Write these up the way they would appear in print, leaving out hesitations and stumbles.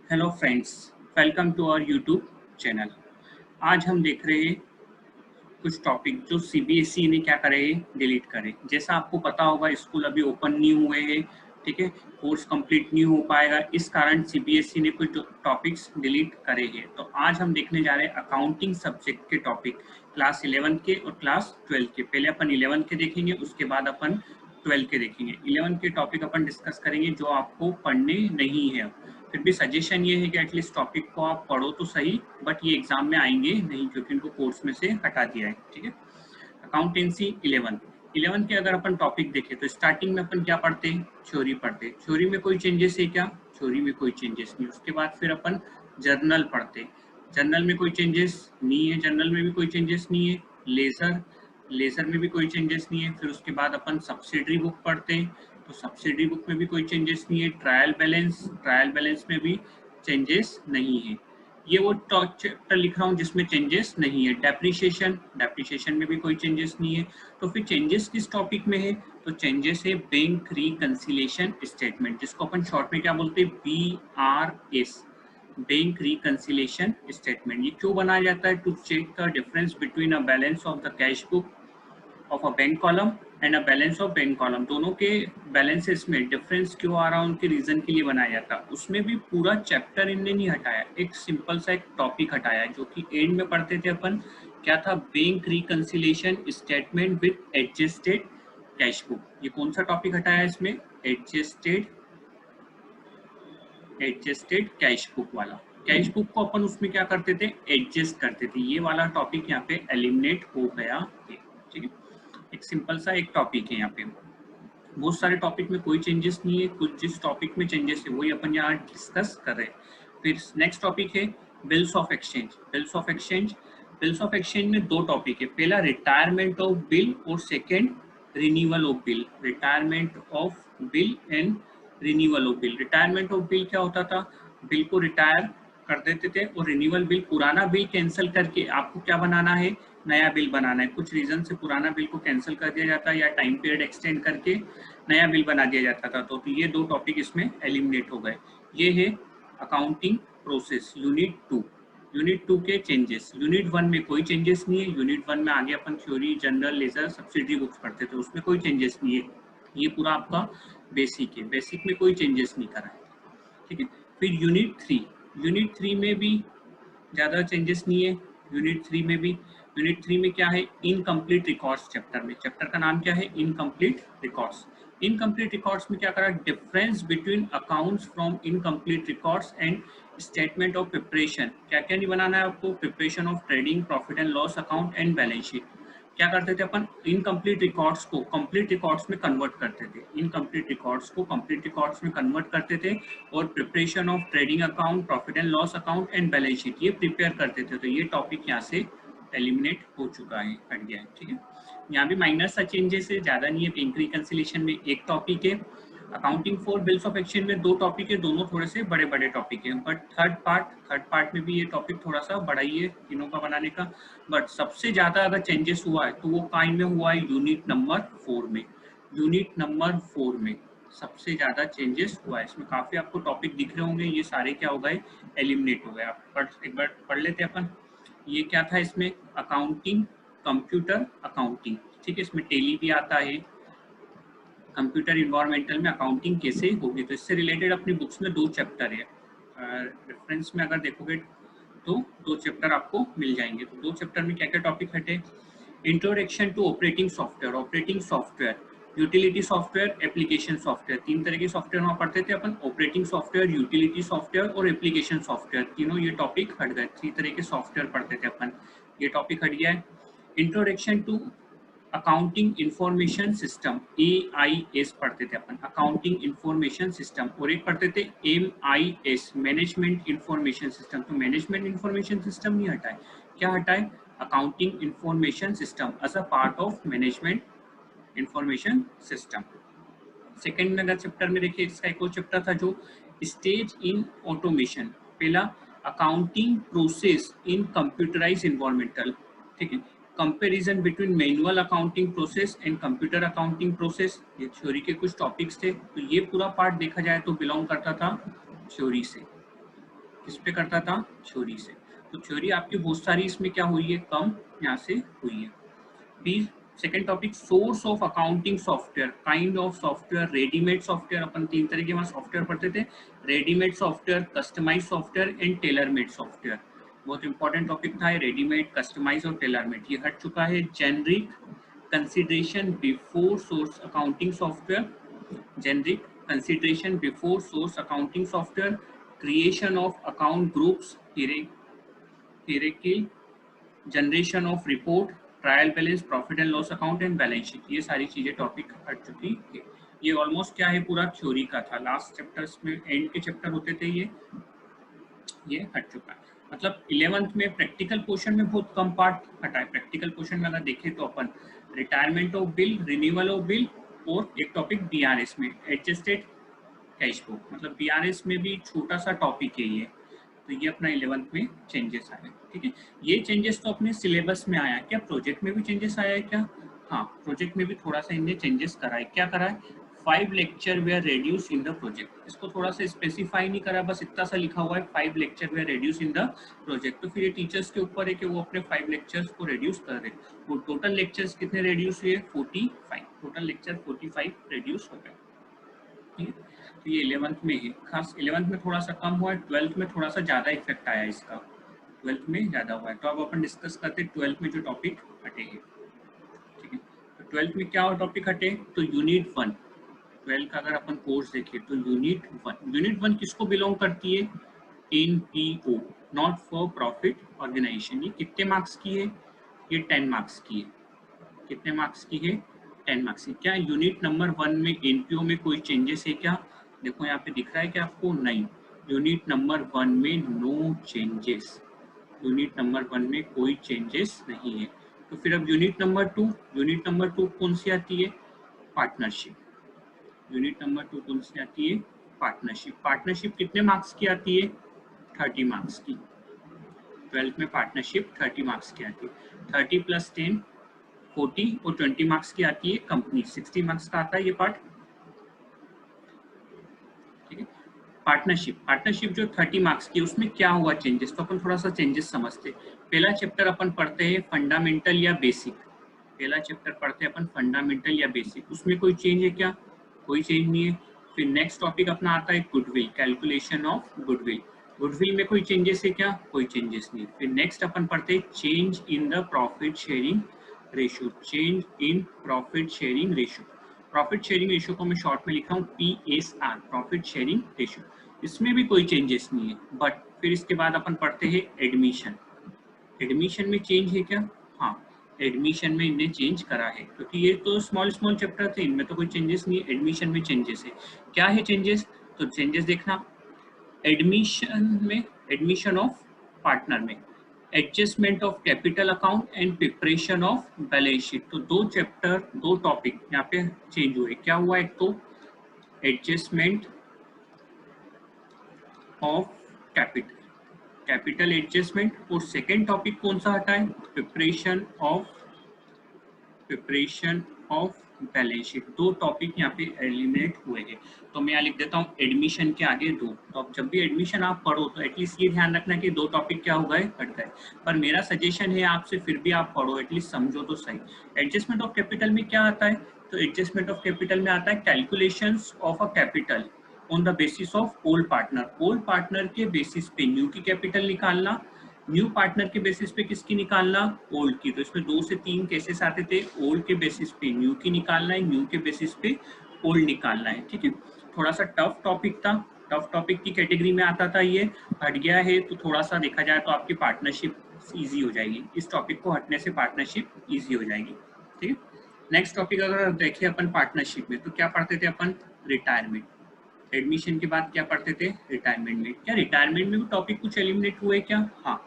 Hello friends, welcome to our YouTube channel. आज हम देख रहे हैं कुछ टॉपिक जो सीबीएसई ने क्या करे डिलीट करे। जैसा आपको पता होगा स्कूल अभी ओपन नहीं हुए हैं, ठीक है, कोर्स कंप्लीट नहीं हो पाएगा, इस कारण सीबीएसई ने कुछ टॉपिक्स डिलीट करे हैं। तो आज हम देखने जा रहे हैं अकाउंटिंग सब्जेक्ट के टॉपिक, क्लास 11 के और क्लास 12 के। पहले अपन 11 के देखेंगे, उसके बाद अपन 12 के देखेंगे। 11 के टॉपिक अपन डिस्कस करेंगे जो आपको पढ़ने नहीं है। फिर भी सजेशन ये है कि एटलीस्ट टॉपिक को आप पढ़ो तो सही, बट ये एग्जाम में आएंगे नहीं क्योंकि इनको कोर्स में से हटा दिया है, ठीक है। अकाउंटेंसी 11 के अगर अपन टॉपिक देखें तो स्टार्टिंग में अपन क्या पढ़ते हैं, थ्योरी पढ़ते हैं। थ्योरी में कोई चेंजेस है क्या? थ्योरी में कोई चेंजेस नहीं। उसके बाद फिर अपन जर्नल पढ़ते हैं। जर्नल में कोई चेंजेस नहीं है, जर्नल में भी कोई चेंजेस नहीं है। लेजर में भी कोई चेंजेस नहीं है। फिर उसके बाद अपन सब्सिडरी बुक पढ़ते हैं, तो सब्सिडरी बुक में भी कोई चेंजेस नहीं है। ट्रायल बैलेंस में भी चेंजेस नहीं है। ये वो चैप्टर लिख रहा हूँ जिसमें चेंजेस नहीं है। डेप्रिसिएशन में भी कोई चेंजेस नहीं है। तो फिर चेंजेस किस टॉपिक में है? तो चेंजेस है बैंक रिकंसिलिएशन स्टेटमेंट, जिसको अपन शॉर्ट में क्या बोलते हैं, BRS, बैंक रिकंसिलिएशन स्टेटमेंट। ये क्यों बनाया जाता है? To check the difference between a balance of the cash book of a bank column and a balance of bank column. दोनों के बैलेंसेस में डिफरेंस क्यों आ रहा है, उनके रीजन के लिए बनाया जाता है। उसमें भी पूरा चैप्टर इनने नहीं हटाया, एक सिंपल सा एक टॉपिक हटाया जो कि एंड में पढ़ते थे अपन। क्या था? Bank reconciliation statement with adjusted cash book. ये कौन सा टॉपिक हटाया इसमें? एडजस्टेड कैश बुक वाला। कैश बुक को अपन उसमें क्या करते थे, एडजस्ट करते थे। ये वाला टॉपिक यहाँ पे एलिमिनेट हो गया है, ठीक है। एक सिंपल सा एक टॉपिक है यहाँ पे। बहुत सारे टॉपिक में कोई चेंजेस नहीं है, कुछ जिस टॉपिक में चेंजेस है वही अपन यहाँ डिस्कस कर रहे हैं। फिर नेक्स्ट टॉपिक है bills of exchange. Bills of exchange में दो टॉपिक है। पहला रिटायरमेंट ऑफ बिल और second renewal of bill. Retirement of bill and renewal of bill. Retirement of bill क्या होता था? बिल को रिटायर कर देते थे, और रिन्यूअल बिल पुराना बिल कैंसिल करके आपको क्या बनाना है, नया बिल बनाना है। कुछ रीजन से पुराना बिल को कैंसिल कर दिया जाता है या टाइम पीरियड एक्सटेंड करके नया बिल बना दिया जाता था। तो ये दो टॉपिक इसमें एलिमिनेट हो गए। ये है अकाउंटिंग प्रोसेस यूनिट 2। यूनिट 2 के चेंजेस। यूनिट 1 में कोई चेंजेस नहीं है। यूनिट 1 में आगे अपन theory, general, ledger, subsidiary books पढ़ते थे, उसमें कोई चेंजेस नहीं है। ये पूरा आपका बेसिक है, बेसिक में कोई चेंजेस नहीं करा है, ठीक है। फिर यूनिट 3 में भी ज़्यादा चेंजेस नहीं है। यूनिट थ्री में क्या है, इनकम्प्लीट रिकॉर्ड्स। चैप्टर का नाम क्या है, इनकम्प्लीट रिकॉर्ड्स। इनकम्प्लीट रिकॉर्ड्स में क्या करा, difference between accounts from incomplete records and statement of preparation. क्या क्या नहीं बनाना है आपको, preparation of trading profit and loss account and balance sheet. क्या करते थे अपन, इनकम्प्लीट रिकॉर्ड्स को कंप्लीट रिकॉर्ड्स में कन्वर्ट करते थे। इनकम्प्लीट रिकॉर्ड्स को कंप्लीट रिकॉर्ड्स में कन्वर्ट करते थे, और preparation of trading account, profit and loss account and balance sheet ये प्रिपेयर करते थे। तो ये टॉपिक यहाँ से एलिमिनेट हो चुका है, हट गया है, ठीक है। यहाँ भी माइनर सा चेंजेस है, ज़्यादा नहीं है। बैंक रिकंसिलिएशन में एक टॉपिक है, accounting for bills of exchange में दो टॉपिक है, दोनों थोड़े से बड़े बड़े टॉपिक है। बट थर्ड पार्ट में भी ये टॉपिक थोड़ा सा बड़ा ही है तीनों का बनाने का। बट सबसे ज़्यादा अगर चेंजेस हुआ है तो वो काइंड में हुआ है यूनिट नंबर 4 में। यूनिट नंबर 4 में सबसे ज़्यादा चेंजेस हुआ है। इसमें काफ़ी आपको टॉपिक दिख रहे होंगे, ये सारे क्या हो गए, एलिमिनेट हो गए। आप एक बार पढ़ लेते हैं अपन। ये क्या था इसमें, अकाउंटिंग, कंप्यूटर अकाउंटिंग, ठीक है। इसमें टेली भी आता है। कंप्यूटर इन्वायरमेंटल में अकाउंटिंग कैसे होगी, तो इससे रिलेटेड अपनी बुक्स में 2 चैप्टर है। रेफरेंस में अगर देखोगे तो 2 चैप्टर आपको मिल जाएंगे। तो 2 चैप्टर में क्या क्या टॉपिक हटे, introduction to operating software, utility software, application software. 3 तरह के सॉफ्टवेयर वहाँ पढ़ते थे अपन, ऑपरेटिंग सॉफ्टवेयर, यूटिलिटी सॉफ्टवेयर और एप्लीकेशन सॉफ्टवेयर। तीनों ये टॉपिक हट गए। 3 तरह के सॉफ्टवेयर पढ़ते थे अपन, ये टॉपिक हट गया है। Introduction to accounting information system, AIS पढ़ते थे अपन, अकाउंटिंग इंफॉर्मेशन सिस्टम। और एक पढ़ते थे MIS, मैनेजमेंट इंफॉर्मेशन सिस्टम। तो मैनेजमेंट इंफॉर्मेशन सिस्टम नहीं हटाए, क्या हटाए, accounting information system as a part of management information system. Second में अगर चैप्टर में देखिए, इसका एक और चैप्टर था जो स्टेज इन ऑटोमेशन। पहला accounting process in computerise environmental, ठीक है। Comparison between manual accounting process and computer accounting process. ये थ्योरी के कुछ टॉपिक्स थे। तो ये पूरा पार्ट देखा जाए तो बिलोंग करता था थ्योरी से। किस पे करता था, थ्योरी से। तो थ्योरी आपकी बहुत सारी इसमें क्या हुई है, कम यहाँ से हुई है। B second topic, source of accounting software, kind of software, readymade software, अपन तीन तरह के वहाँ सॉफ्टवेयर पढ़ते थे, readymade software, customise software and tailor made software. बहुत इंपॉर्टेंट टॉपिक था रेडीमेड, कस्टमाइज और टेलर मेड, ये हट चुका है। Generic consideration before source accounting software, generic consideration before source accounting software, creation of account groups, hierarchy, generation of report, trial balance, profit and loss account and balance sheet, ये सारी चीजें topic हट चुकी है। ये ऑलमोस्ट क्या है, पूरा थ्योरी का था, लास्ट चैप्टर्स में एंड के चैप्टर होते थे, ये हट चुका है। मतलब 11th में प्रैक्टिकल पोर्शन में बहुत कम पार्ट हटा है। प्रैक्टिकल पोर्शन में अगर देखें तो अपन retirement of bill, renewal of bill और एक टॉपिक बीआरएस में एडजस्टेड कैश बुक, मतलब बीआरएस में भी छोटा सा टॉपिक है ये। तो ये अपना 11th में चेंजेस आए, ठीक है। ये चेंजेस तो अपने सिलेबस में आया, क्या प्रोजेक्ट में भी चेंजेस आया है क्या? हाँ, प्रोजेक्ट में भी थोड़ा सा इनने चेंजेस करा है। क्या करा है, 5 lecture were reduce in the project, इसको थोड़ा सा स्पेसिफाई नहीं करा, बस इतना सा लिखा हुआ है 5 lecture were reduce in the project. तो फिर ये टीचर्स के ऊपर है कि वो अपने 5 लेक्चर्स को रेड्यूस कर रहे। वो टोटल लेक्चर्स कितने रेड्यूस हुए, 45, टोटल लेक्चर 45 रेड्यूस हो गए, ठीक है। तो ये 11th में है, खास 11th में थोड़ा सा कम हुआ है, 12th में थोड़ा सा ज़्यादा इफेक्ट आया इसका, 12th में ज़्यादा हुआ है। तो अब अपन डिस्कस करते हैं 12th में जो टॉपिक हटे हैं, ठीक है। तो 12th में क्या टॉपिक हटे, तो यूनिट 1, 12th का अगर अपन कोर्स देखें तो यूनिट 1 किसको बिलोंग करती है, NPO, not for profit organisation. ये कितने मार्क्स की है, ये 10 मार्क्स की है। कितने मार्क्स की है, 10 मार्क्स की। क्या यूनिट नंबर 1 में एनपीओ में कोई चेंजेस है क्या, देखो यहाँ पे दिख रहा है कि आपको, नहीं, यूनिट नंबर 1 में नो चेंजेस, यूनिट नंबर 1 में कोई चेंजेस नहीं है। तो फिर अब यूनिट नंबर 2 कौन सी आती है, पार्टनरशिप। यूनिट नंबर 2 कौन सी आती है, पार्टनरशिप। पार्टनरशिप कितने मार्क्स की आती है, 30 मार्क्स की। 12th में पार्टनरशिप 30 मार्क्स की आती है। 30 + 10 40 और 20 मार्क्स की आती है कंपनी, 60 मार्क्स का आता है ये पार्ट, ठीक है। पार्टनरशिप जो 30 मार्क्स की, उसमें क्या हुआ चेंजेस, तो अपन थोड़ा सा चेंजेस समझते। पहला चैप्टर अपन पढ़ते हैं फंडामेंटल या बेसिक, पहला चैप्टर पढ़ते हैं अपन फंडामेंटल या बेसिक, उसमें कोई चेंज है क्या, कोई चेंज नहीं है। फिर नेक्स्ट टॉपिक अपना आता है goodwill, calculation of goodwill, goodwill में कोई चेंजेस है क्या, कोई चेंजेस नहीं। फिर नेक्स्ट अपन पढ़ते हैं change in the profit sharing ratio, change in profit sharing ratio. Profit sharing ratio को मैं शॉर्ट में लिखा हूँ PSR, प्रॉफिट शेयरिंग रेशियो, इसमें भी कोई चेंजेस नहीं है। बट फिर इसके बाद अपन पढ़ते हैं एडमिशन, एडमिशन में चेंज है क्या, हाँ, एडमिशन में इन्हें चेंज करा है, क्योंकि ये तो स्मॉल चैप्टर थे, इनमें तो कोई चेंजेस नहीं है। एडमिशन में चेंजेस है, क्या है चेंजेस, तो चेंजेस देखना, एडमिशन में, एडमिशन ऑफ पार्टनर में adjustment of capital account and preparation of balance sheet, तो दो चैप्टर, दो टॉपिक यहाँ पे चेंज हुए। क्या हुआ, एक तो एडजस्टमेंट ऑफ कैपिटल एडजस्टमेंट, और सेकेंड टॉपिक कौन सा हटा है, प्रिपरेशन ऑफ बैलेंस शीट। दो टॉपिक यहाँ पे एलिमिनेट हुए हैं। तो मैं यहाँ लिख देता हूँ एडमिशन के आगे 2। तो अब जब भी एडमिशन आप पढ़ो तो एटलीस्ट ये ध्यान रखना कि 2 टॉपिक क्या हो गए, हट गए। पर मेरा सजेशन है आपसे, फिर भी आप पढ़ो, एटलीस्ट समझो तो सही। एडजस्टमेंट ऑफ कैपिटल में क्या आता है, तो एडजस्टमेंट ऑफ कैपिटल में आता है calculations of a capital on the basis of old partner, old partner के बेसिस पे न्यू की कैपिटल निकालना, न्यू पार्टनर के बेसिस पे किसकी निकालना, ओल्ड की। तो इसमें 2 से 3 केसेस आते थे, ओल्ड के बेसिस पे न्यू की निकालना है, न्यू के बेसिस पे ओल्ड निकालना है, ठीक है। थोड़ा सा टफ टॉपिक था, टफ टॉपिक की कैटेगरी में आता था, ये हट गया है। तो थोड़ा सा देखा जाए तो आपकी पार्टनरशिप ईजी हो जाएगी, इस टॉपिक को हटने से पार्टनरशिप ईजी हो जाएगी, ठीक है। नेक्स्ट टॉपिक अगर देखें अपन पार्टनरशिप में, तो क्या पढ़ते थे अपन, रिटायरमेंट। एडमिशन के बाद क्या पढ़ते थे, रिटायरमेंट में। क्या रिटायरमेंट में भी टॉपिक कुछ एलिमिनेट हुए क्या, हाँ,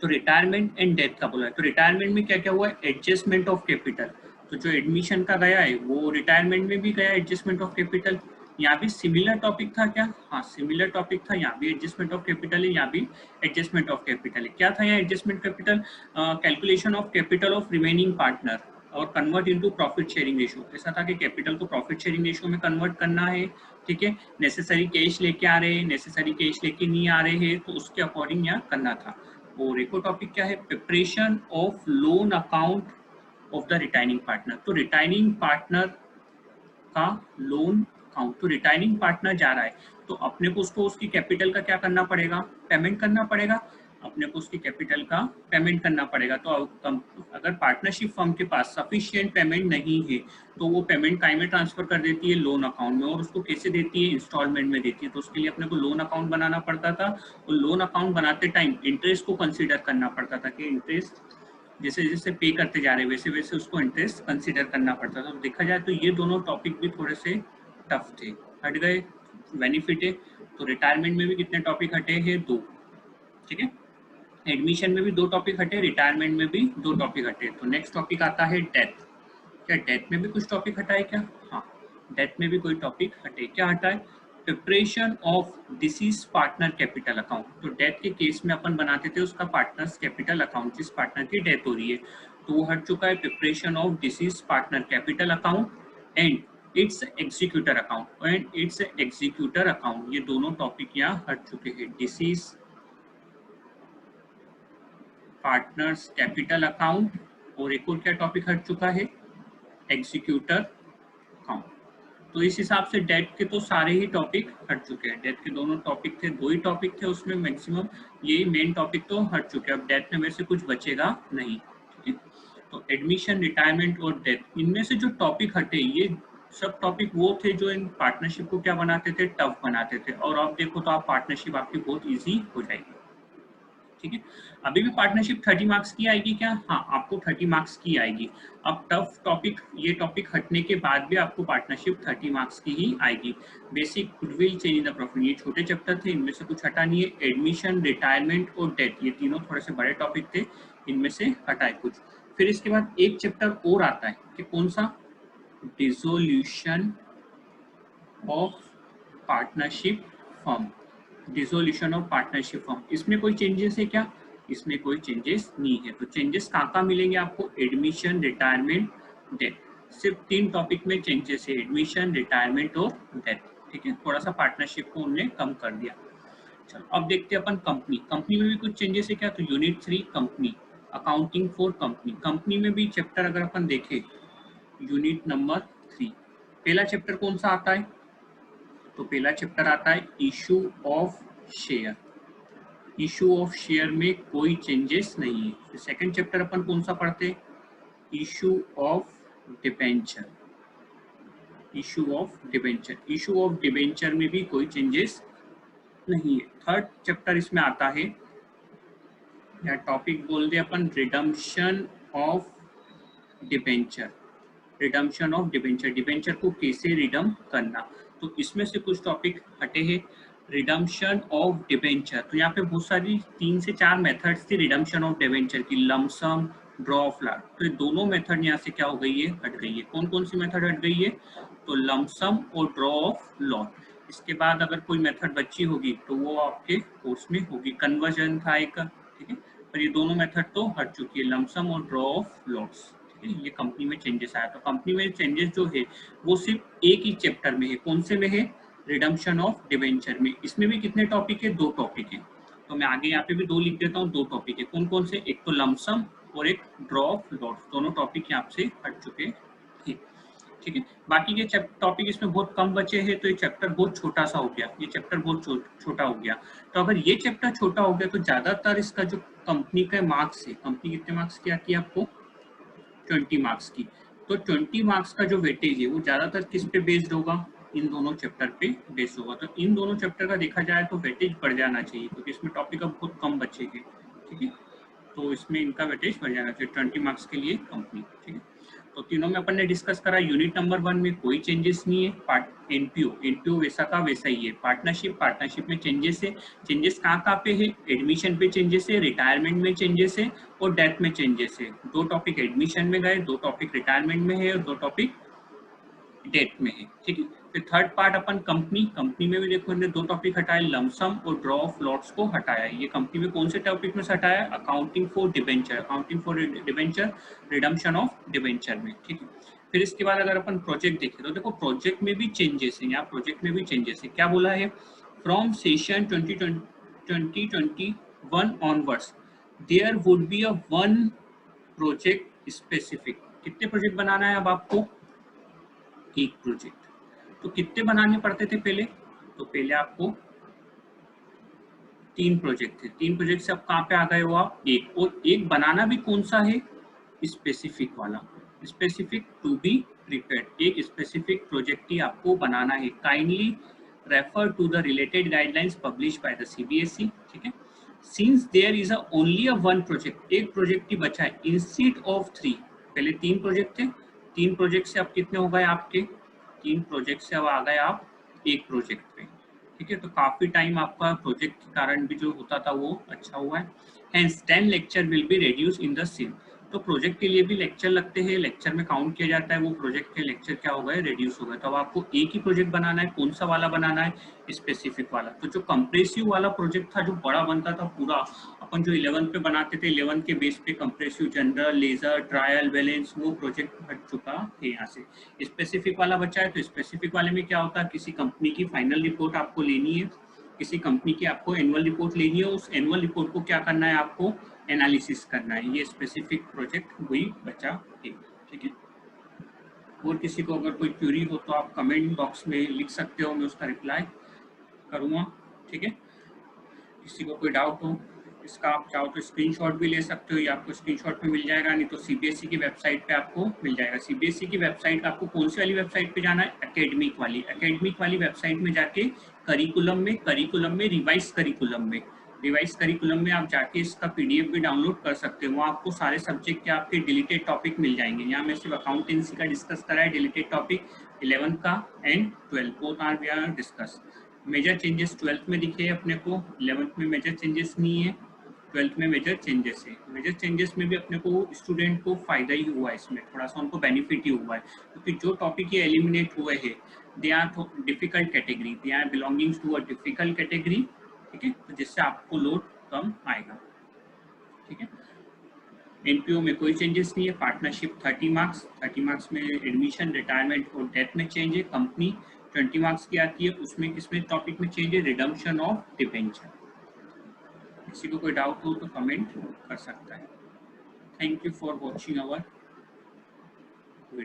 तो रिटायरमेंट एंड डेथ का बोला है। तो रिटायरमेंट में क्या क्या हुआ है, एडजस्टमेंट ऑफ कैपिटल, तो जो एडमिशन का गया है वो रिटायरमेंट में भी गया, एडजस्टमेंट ऑफ कैपिटल। यहाँ भी सिमिलर टॉपिक था क्या, हाँ, सिमिलर टॉपिक था, यहाँ भी एडजस्टमेंट ऑफ कैपिटल है, यहाँ भी एडजस्टमेंट ऑफ कैपिटल है। क्या था यहाँ adjustment capital, calculation of capital of remaining partner, और convert into profit sharing ratio. ऐसा था कि कैपिटल को प्रॉफिट शेयरिंग रेशियो में कन्वर्ट करना है, ठीक है, नेसेसरी कैश लेके आ रहे हैं, नेसेसरी कैश लेके नहीं आ रहे हैं, तो उसके अकॉर्डिंग यहाँ करना था। और एक और टॉपिक क्या है, preparation of loan account of the retaining partner. तो रिटाइनिंग पार्टनर का लोन अकाउंट, तो रिटाइनिंग पार्टनर जा रहा है तो अपने को उसको उसकी कैपिटल का क्या करना पड़ेगा, पेमेंट करना पड़ेगा, अपने को उसकी कैपिटल का पेमेंट करना पड़ेगा। तो अगर पार्टनरशिप फर्म के पास सफिशिएंट पेमेंट नहीं है तो वो पेमेंट काय में ट्रांसफर कर देती है, लोन अकाउंट में, और उसको कैसे देती है, इंस्टॉलमेंट में देती है। तो उसके लिए अपने को लोन अकाउंट बनाना पड़ता था, और लोन अकाउंट बनाते टाइम इंटरेस्ट को कंसिडर करना पड़ता था कि इंटरेस्ट जैसे जैसे पे करते जा रहे हैं वैसे वैसे उसको इंटरेस्ट कंसीडर करना पड़ता था। तो देखा जाए तो ये दोनों टॉपिक भी थोड़े से टफ थे, हट गए, बेनिफिट है। तो रिटायरमेंट में भी कितने टॉपिक हटे हैं, 2, ठीक है। एडमिशन में भी 2 टॉपिक हटे, रिटायरमेंट में भी 2 टॉपिक हटे। तो नेक्स्ट टॉपिक आता है डेथ। क्या डेथ में भी कुछ टॉपिक हटा है क्या? हाँ, डेथ में भी कोई टॉपिक हटे। क्या हटा है? Preparation of disease partner capital account. तो डेथ के केस में अपन बनाते थे उसका पार्टनर्स कैपिटल अकाउंट, जिस पार्टनर की डेथ हो रही है, तो वो हट चुका है, preparation of disease partner capital account and it's executor account and it's executor account. ये दोनों टॉपिक यहाँ हट चुके हैं, डिसीज पार्टनर्स कैपिटल अकाउंट, और एक और क्या टॉपिक हट चुका है, एग्जीक्यूटर अकाउंट। तो इस हिसाब से डेट के तो सारे ही टॉपिक हट चुके हैं। डेट के दोनों टॉपिक थे, 2 ही टॉपिक थे उसमें मैक्सिमम, यही मेन टॉपिक तो हट चुके हैं। अब डेट में वैसे कुछ बचेगा नहीं, ठीक है। तो एडमिशन, रिटायरमेंट और डेथ, इनमें से जो टॉपिक हटे ये सब टॉपिक वो थे जो इन पार्टनरशिप को क्या बनाते थे, टफ बनाते थे। और आप देखो तो आप पार्टनरशिप आपकी बहुत ईजी हो जाएगी, ठीक है। अभी भी पार्टनरशिप 30 मार्क्स की आएगी क्या? हाँ, आपको 30 मार्क्स की आएगी। अब टफ टॉपिक, ये टॉपिक हटने के बाद भी आपको पार्टनरशिप 30 मार्क्स की ही आएगी। Basic, goodwill, change in the profit, ये छोटे चैप्टर थे, इनमें से कुछ हटा नहीं है। एडमिशन, रिटायरमेंट और डेथ, ये तीनों थोड़े से बड़े टॉपिक थे, इनमें से हटाए कुछ। फिर इसके बाद एक चैप्टर और आता है कि कौन सा, dissolution of partnership firm. Dissolution of partnership firm, इसमें कोई चेंजेस है क्या? इसमें कोई चेंजेस नहीं है। तो चेंजेस कहाँ मिलेंगे आपको, एडमिशन, रिटायरमेंट, डेथ। सिर्फ 3 टॉपिक में चेंजेस है, एडमिशन, रिटायरमेंट और डेथ, ठीक है। थोड़ा सा पार्टनरशिप को उन्होंने कम कर दिया। चलो अब देखते हैं अपन कंपनी। कंपनी में भी कुछ चेंजेस है क्या? तो unit 3 company, accounting for company. Company में भी चैप्टर अगर अपन देखें, यूनिट नंबर 3, पहला चैप्टर कौन सा आता है? तो पहला चैप्टर आता है issue of share. Issue of share में कोई चेंजेस नहीं है। फिर सेकंड चैप्टर अपन कौन सा पढ़ते, issue of debenture. Issue of debenture, issue of debenture में भी कोई चेंजेस नहीं है। थर्ड चैप्टर इसमें आता है, या टॉपिक बोल दे अपन, redemption of debenture. Redemption of debenture, debenture को कैसे रिडम करना। तो इसमें से कुछ टॉपिक हटे हैं। रिडम्पशन ऑफ डिबेंचर, तो यहाँ पे बहुत सारी 3 से 4 मेथड्स थी रिडम्पशन ऑफ डिबेंचर की, लमसम, ड्रॉ ऑफ लॉट। तो ये दोनों मेथड यहाँ से क्या हो गई है, हट गई है। कौन कौन सी मेथड हट गई है? तो लमसम और ड्रॉ ऑफ लॉट। इसके बाद अगर कोई मेथड बची होगी तो वो आपके कोर्स में होगी, कन्वर्जन था एक, ठीक है। पर ये दोनों मेथड तो हट चुकी है, लमसम और ड्रॉ ऑफ लॉट्स। ये कंपनी में चेंजेस आया। तो कंपनी में चेंजेस जो है वो सिर्फ एक ही चैप्टर में है। कौन से में है? रिडम्पशन ऑफ डिबेंचर में। इसमें भी कितने टॉपिक है? 2 टॉपिक है। तो मैं आगे यहाँ पे भी 2 लिख देता हूँ, 2 टॉपिक है। कौन कौन से? एक तो लमसम और एक ड्रॉ ऑफ लॉट्स। दोनों टॉपिक यहाँ से हट चुके हैं, ठीक है। बाकी के टॉपिक इसमें बहुत कम बचे हैं, तो ये चैप्टर बहुत छोटा सा हो गया, ये चैप्टर बहुत छोटा हो गया। तो अगर ये चैप्टर छोटा हो गया तो ज्यादातर इसका जो कंपनी का मार्क्स है, कंपनी कितने मार्क्स की आती है आपको? 20 मार्क्स की। तो 20 मार्क्स का जो वेटेज है वो ज्यादातर किस पे बेस्ड होगा? इन दोनों चैप्टर पे बेस्ड होगा। तो इन दोनों चैप्टर का देखा जाए तो वेटेज बढ़ जाना चाहिए, क्योंकि इसमें टॉपिक अब बहुत कम बचेंगे, ठीक है। तो इसमें इनका वेटेज बढ़ जाना चाहिए 20 मार्क्स के लिए कंपनी, ठीक है। तो तीनों में अपन ने डिस्कस करा। यूनिट नंबर 1 में कोई चेंजेस नहीं है। पार्ट एनपीओ वैसा का वैसा ही है। पार्टनरशिप में चेंजेस है। चेंजेस कहाँ पे है? एडमिशन पे चेंजेस है, रिटायरमेंट में चेंजेस है और डेथ में चेंजेस है। 2 टॉपिक एडमिशन में गए, 2 टॉपिक रिटायरमेंट में है और 2 टॉपिक डेथ में है, ठीक है। फिर थर्ड पार्ट अपन कंपनी में भी देखो हमने दो टॉपिक हटाए, लमसम और ड्रॉ ऑफ लॉट्स को हटाया। ये कंपनी में कौन से टॉपिक में से हटाया? Accounting for debenture, redemption of debenture में, ठीक है। फिर इसके बाद अगर अपन प्रोजेक्ट देखें तो देखो प्रोजेक्ट में भी चेंजेस है, यहाँ प्रोजेक्ट में भी चेंजेस है। क्या बोला है? From session 2021 onwards there would be a one project specific. कितने प्रोजेक्ट बनाना है अब आपको? एक प्रोजेक्ट। तो कितने बनाने पड़ते थे पहले? तो पहले आपको 3 प्रोजेक्ट थे, 3 प्रोजेक्ट से अब कहाँ पे आ गए हो आप? एक। और एक बनाना भी कौन सा है? स्पेसिफिक वाला, स्पेसिफिक टू बी प्रिपेयर्ड। एक स्पेसिफिक प्रोजेक्ट ही आपको बनाना है। Kindly refer to the related guidelines publish by the CBSE, ठीक है। Since there is only a one project, एक प्रोजेक्ट ही बचा है इंस्टेड ऑफ 3। पहले 3 प्रोजेक्ट थे, 3 प्रोजेक्ट से अब कितने हो गए आपके? 3 प्रोजेक्ट से अब आ गए आप एक प्रोजेक्ट पे, ठीक है। तो काफी टाइम आपका प्रोजेक्ट के कारण भी जो होता था वो अच्छा हुआ है। Hence 10 lecture will be reduce in the same. तो प्रोजेक्ट के लिए भी लेक्चर लगते हैं, लेक्चर में काउंट किया जाता है, वो प्रोजेक्ट के लेक्चर क्या हो गए? रिड्यूस हो गए। तो अब आपको एक ही प्रोजेक्ट बनाना है। कौन सा वाला बनाना है? स्पेसिफिक वाला। तो जो कंप्रेसिव वाला प्रोजेक्ट था जो बड़ा बनता था पूरा, अपन जो 11 पे बनाते थे, 11 के बेस पे comprehensive, general, ledger, trial, balance, वो प्रोजेक्ट हट चुका है यहाँ से। स्पेसिफिक वाला बचा है। तो स्पेसिफिक वाले में क्या होता है? किसी कंपनी की फाइनल रिपोर्ट आपको लेनी है, किसी कंपनी की आपको एनुअल रिपोर्ट लेनी है, उस एनुअल रिपोर्ट को क्या करना है? आपको एनालिसिस करना है। ये स्पेसिफिक प्रोजेक्ट वही बचा है, ठीक है। और किसी को अगर कोई क्वेरी हो तो आप कमेंट बॉक्स में लिख सकते हो, मैं उसका रिप्लाई करूँगा, ठीक है। किसी को कोई डाउट हो इसका, आप चाहो तो स्क्रीनशॉट भी ले सकते हो, या आपको स्क्रीनशॉट में मिल जाएगा, नहीं तो सीबीएसई की वेबसाइट पे आपको मिल जाएगा। सीबीएसई की वेबसाइट आपको कौन सी वाली वेबसाइट पे जाना है? एकेडमिक वाली वेबसाइट में जाके करिकुलम में रिवाइज करिकुलम में आप जाके इसका पीडीएफ भी डाउनलोड कर सकते हो। वहाँ आपको सारे सब्जेक्ट के आपके डिलीटेड टॉपिक मिल जाएंगे। यहाँ मैं सिर्फ अकाउंटेंसी का डिस्कस करा है, डिलीटेड टॉपिक 11 का and 12 both are we are discuss. Major changes 12th में दिखे अपने को, 11th में मेजर चेंजेस नहीं है, 12th में मेजर चेंजेस है। मेजर चेंजेस में भी अपने को स्टूडेंट को फायदा ही हुआ है, इसमें थोड़ा सा उनको बेनिफिट ही हुआ है, क्योंकि जो टॉपिक ये एलिमिनेट हुए हैं they are difficult category, they are belongings to a difficult category, ठीक है। तो जिससे आपको लोड कम आएगा, ठीक है। एनपीओ में कोई चेंजेस नहीं है। पार्टनरशिप 30 मार्क्स में एडमिशन, रिटायरमेंट और डेथ में चेंज है। कंपनी 20 मार्क्स की आती है, उसमें किसमें टॉपिक में चेंज है? Redemption of debenture. किसी को कोई डाउट हो तो कमेंट कर सकता है। Thank you for watching our